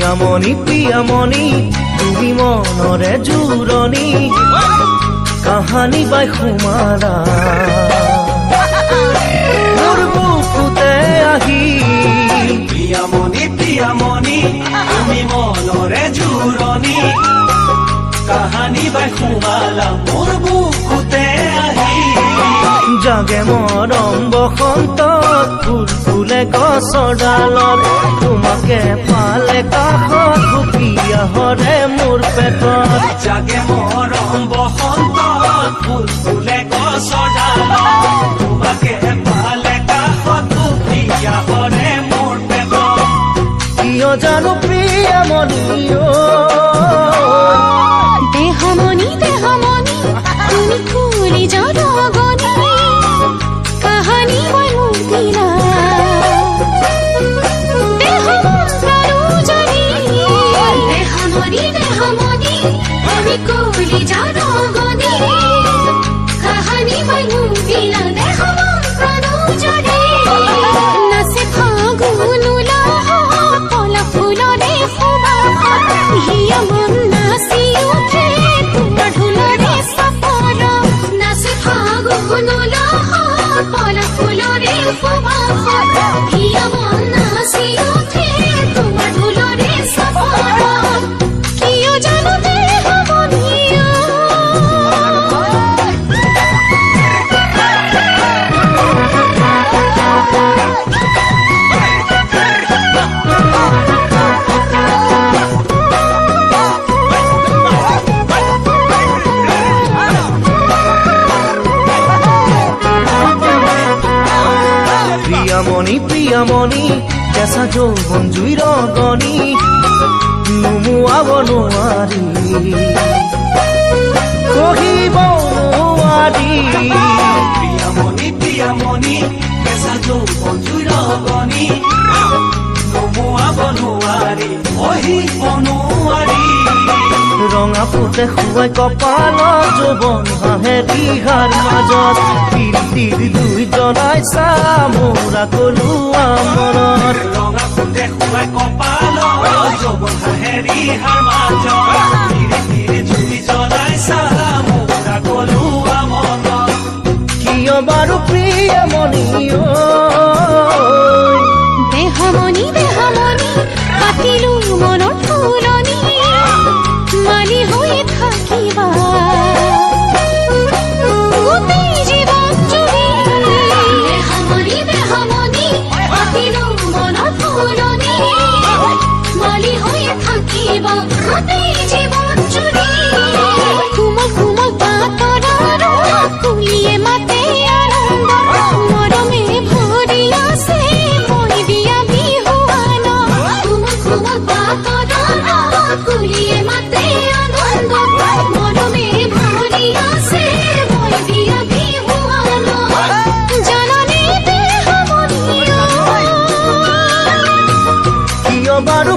প্ৰিয়ামণি তুমি মনৰে জুৰণি কাহানী বাই সোমালা মোৰ বুকুতে আহি প্ৰিয়ামণি তুমি মনৰে জুৰণি কাহানী বাই সোমালা মোৰ বুকুতে আহি জাগে মৰম বসন্তত ফুল ফুলে গছৰ ডালত তোমাকে পালে কাষত সুকীয়া হৰে মোৰ পেটত জাগে মৰম বসন্তত ফুল ফুলে গছৰ ডালত তোমাকে পালে কাষত সুকীয়া হৰে মোৰ পেটত কিয় জানো প্ৰিয়ামণি দেহমণি তুমি কুলি জনগণি কাহানী মই মোক দিলা দেহমণি তুমি কুলি জনগণি কাহানী মই মোক দিলা নাচে ফাগুন কলা ফুলৰে সুবাসত হিয়া মন নাচি উঠে তোমাৰ ঢোলৰে সফৰ নাচে ফাগুন কলা ফুলৰে সুবাসত হিয়া মন নাচি উঠে তোমাৰ ঢোলৰে সফৰ কিয় জানো প্ৰিয়ামণি কেঁচা যৌৱন জুইৰ গণি নুমুৱাব নোৱাৰি কহিব নোৱাৰি প্ৰিয়ামণি কেঁচা যৌৱন জুইৰ গণি নুমুৱাব নোৱাৰি কহিব নোৱাৰি ৰঙা ফুটে শুৱাই কপালত যৌৱন হাঁহে দিহাৰ মাজত তিৰ দুই জনাই চা মোৰা কলুৱা মনত ৰঙা ফুটে শুৱাই কপালত যৌৱন হাঁহে দিহাৰ মাজত তিৰ দুই জনাই চা মোৰা কলুৱা মনত কিয় বাৰু প্ৰিয়ামণি দেহমণি পাতিলো মনৰ ফুলনি মালি হৈ থাকিবা গোটেই জীৱন জুৰি দেহমণি পাতিলো মনৰ ফুলনি মালি হৈ থাকিবা গোটেই জীৱন জুৰি কোমল পাতৰ কুলিয়ে মাতে আনন্দ মৰমে ভৰি আছে মই দিয়া বিহুৱান কোমল পাতৰ কুলিয়ে মাতে আনন্দ মৰমে ভৰি আছে মই দিয়া বিহুৱান জাননে দেহমণি কিয় বাৰু